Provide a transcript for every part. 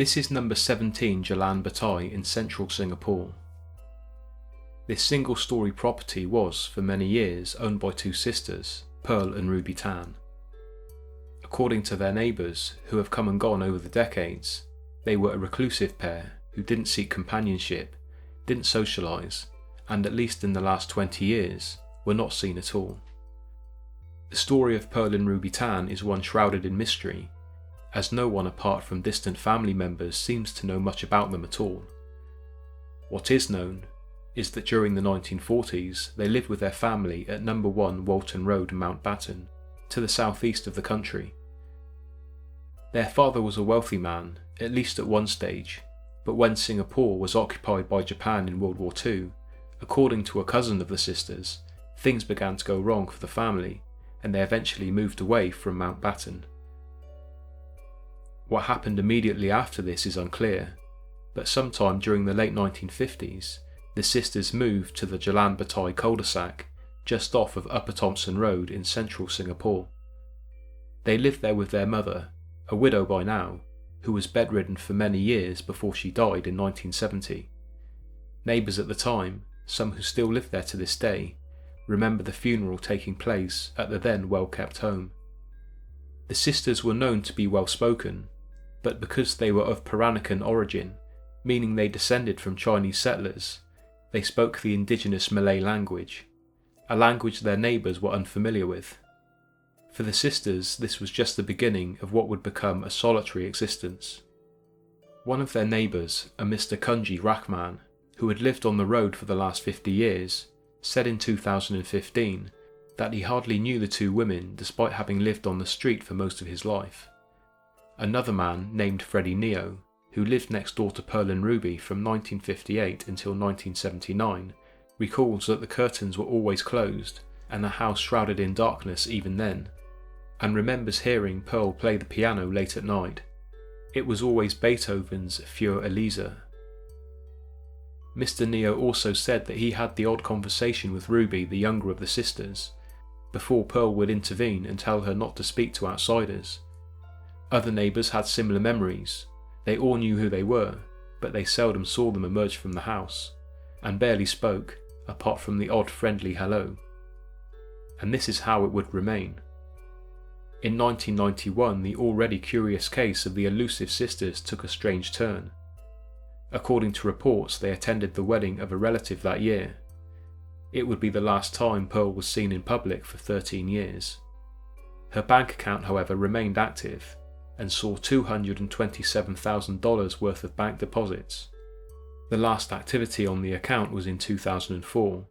This is number 17 Jalan Batai in central Singapore. This single-storey property was, for many years, owned by two sisters, Pearl and Ruby Tan. According to their neighbours, who have come and gone over the decades, they were a reclusive pair who didn't seek companionship, didn't socialise, and at least in the last 20 years, were not seen at all. The story of Pearl and Ruby Tan is one shrouded in mystery, as no one apart from distant family members seems to know much about them at all. What is known is that during the 1940s they lived with their family at No. 1 Walton Road, Mountbatten, to the southeast of the country. Their father was a wealthy man, at least at one stage, but when Singapore was occupied by Japan in World War II, according to a cousin of the sisters, things began to go wrong for the family, and they eventually moved away from Mountbatten. What happened immediately after this is unclear, but sometime during the late 1950s, the sisters moved to the Jalan Batai cul-de-sac, just off of Upper Thomson Road in central Singapore. They lived there with their mother, a widow by now, who was bedridden for many years before she died in 1970. Neighbours at the time, some who still live there to this day, remember the funeral taking place at the then well-kept home. The sisters were known to be well-spoken, but because they were of Peranakan origin, meaning they descended from Chinese settlers, they spoke the indigenous Malay language, a language their neighbours were unfamiliar with. For the sisters, this was just the beginning of what would become a solitary existence. One of their neighbours, a Mr. Kunji Rahman, who had lived on the road for the last 50 years, said in 2015 that he hardly knew the two women despite having lived on the street for most of his life. Another man, named Freddie Neo, who lived next door to Pearl and Ruby from 1958 until 1979, recalls that the curtains were always closed and the house shrouded in darkness even then, and remembers hearing Pearl play the piano late at night. It was always Beethoven's Für Elisa. Mr. Neo also said that he had the odd conversation with Ruby, the younger of the sisters, before Pearl would intervene and tell her not to speak to outsiders. Other neighbours had similar memories. They all knew who they were, but they seldom saw them emerge from the house, and barely spoke, apart from the odd friendly hello. And this is how it would remain. In 1991, the already curious case of the elusive sisters took a strange turn. According to reports, they attended the wedding of a relative that year. It would be the last time Pearl was seen in public for 13 years. Her bank account, however, remained active, and saw $227,000 worth of bank deposits. The last activity on the account was in 2004,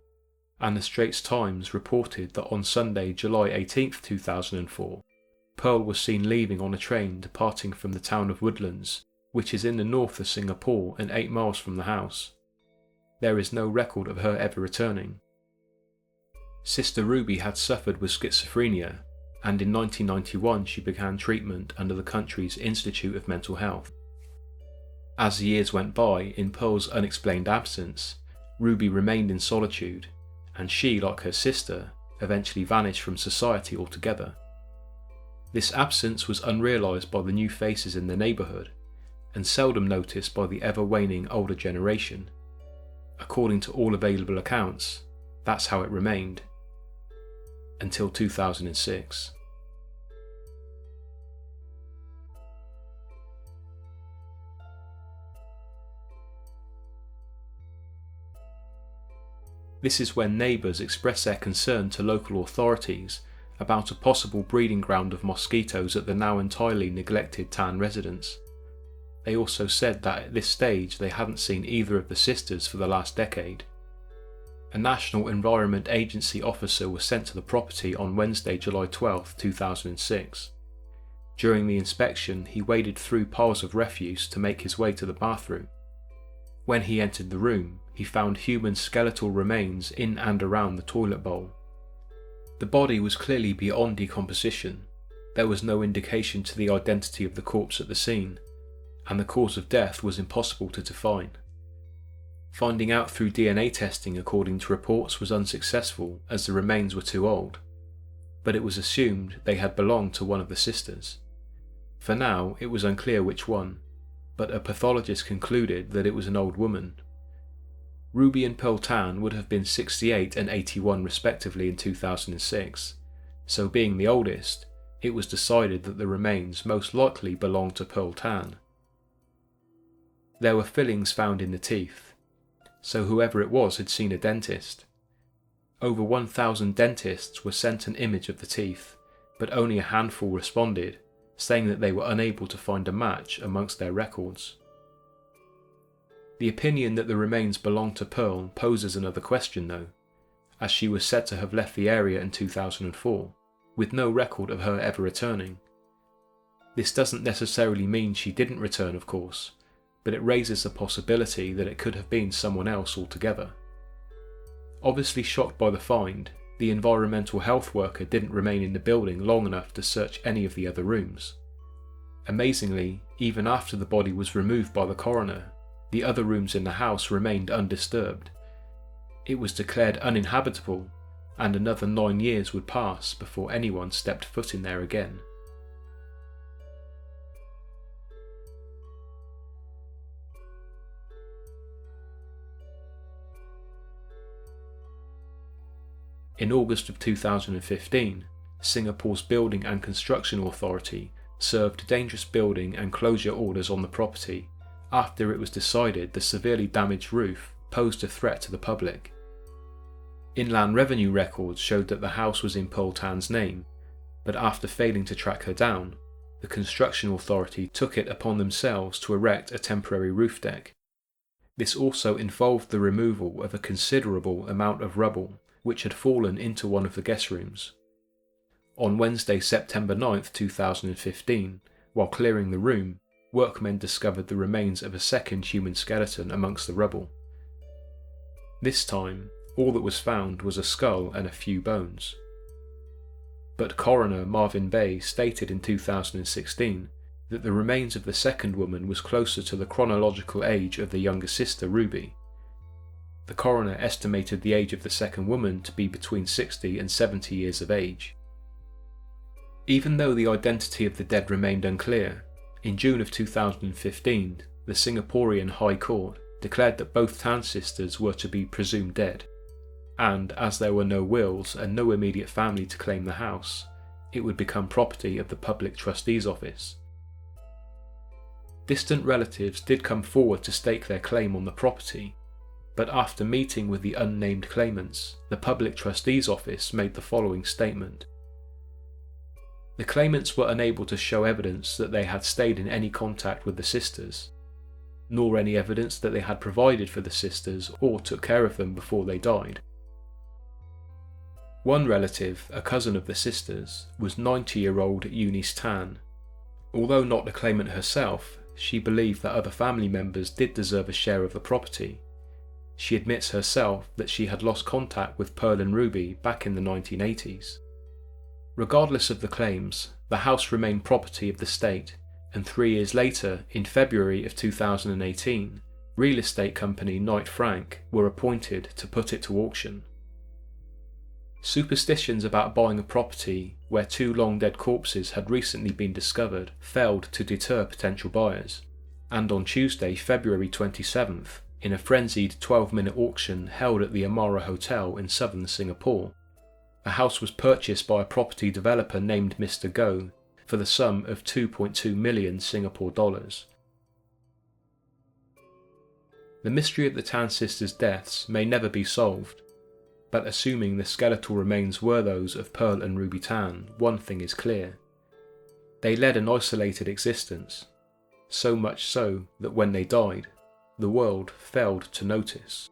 and the Straits Times reported that on Sunday, July 18, 2004, Pearl was seen leaving on a train departing from the town of Woodlands, which is in the north of Singapore and 8 miles from the house. There is no record of her ever returning. Sister Ruby had suffered with schizophrenia, and in 1991 she began treatment under the country's Institute of Mental Health. As the years went by, in Pearl's unexplained absence, Ruby remained in solitude, and she, like her sister, eventually vanished from society altogether. This absence was unrealised by the new faces in the neighbourhood, and seldom noticed by the ever-waning older generation. According to all available accounts, that's how it remained. Until 2006. This is when neighbours expressed their concern to local authorities about a possible breeding ground of mosquitoes at the now entirely neglected Tan residence. They also said that at this stage they hadn't seen either of the sisters for the last decade. A National Environment Agency officer was sent to the property on Wednesday, July 12, 2006. During the inspection, he waded through piles of refuse to make his way to the bathroom. When he entered the room, he found human skeletal remains in and around the toilet bowl. The body was clearly beyond decomposition. There was no indication to the identity of the corpse at the scene, and the cause of death was impossible to define. Finding out through DNA testing, according to reports, was unsuccessful as the remains were too old, but it was assumed they had belonged to one of the sisters. For now, it was unclear which one, but a pathologist concluded that it was an old woman. Ruby and Pearl Tan would have been 68 and 81 respectively in 2006, so being the oldest, it was decided that the remains most likely belonged to Pearl Tan. There were fillings found in the teeth, so whoever it was had seen a dentist. Over 1,000 dentists were sent an image of the teeth, but only a handful responded, saying that they were unable to find a match amongst their records. The opinion that the remains belonged to Pearl poses another question though, as she was said to have left the area in 2004, with no record of her ever returning. This doesn't necessarily mean she didn't return, of course, but it raises the possibility that it could have been someone else altogether. Obviously shocked by the find, the environmental health worker didn't remain in the building long enough to search any of the other rooms. Amazingly, even after the body was removed by the coroner, the other rooms in the house remained undisturbed. It was declared uninhabitable, and another 9 years would pass before anyone stepped foot in there again. In August of 2015, Singapore's Building and Construction Authority served dangerous building and closure orders on the property after it was decided the severely damaged roof posed a threat to the public. Inland Revenue records showed that the house was in Pearl Tan's name, but after failing to track her down, the Construction Authority took it upon themselves to erect a temporary roof deck. This also involved the removal of a considerable amount of rubble which had fallen into one of the guest rooms. On Wednesday, September 9, 2015, while clearing the room, workmen discovered the remains of a second human skeleton amongst the rubble. This time, all that was found was a skull and a few bones. But coroner Marvin Bay stated in 2016 that the remains of the second woman was closer to the chronological age of the younger sister Ruby. The coroner estimated the age of the second woman to be between 60 and 70 years of age. Even though the identity of the dead remained unclear, in June of 2015, the Singaporean High Court declared that both Tan sisters were to be presumed dead, and as there were no wills and no immediate family to claim the house, it would become property of the Public Trustee's Office. Distant relatives did come forward to stake their claim on the property, but after meeting with the unnamed claimants, the Public Trustee's Office made the following statement. The claimants were unable to show evidence that they had stayed in any contact with the sisters, nor any evidence that they had provided for the sisters or took care of them before they died. One relative, a cousin of the sisters, was 90-year-old Eunice Tan. Although not the claimant herself, she believed that other family members did deserve a share of the property. She admits herself that she had lost contact with Pearl and Ruby back in the 1980s. Regardless of the claims, the house remained property of the state, and 3 years later, in February of 2018, real estate company Knight Frank were appointed to put it to auction. Superstitions about buying a property where 2 long-dead corpses had recently been discovered failed to deter potential buyers, and on Tuesday, February 27th, in a frenzied 12-minute auction held at the Amara Hotel in southern Singapore, a house was purchased by a property developer named Mr. Go for the sum of 2.2 million Singapore dollars. The mystery of the Tan sisters' deaths may never be solved, but assuming the skeletal remains were those of Pearl and Ruby Tan, one thing is clear. They led an isolated existence, so much so that when they died, the world failed to notice.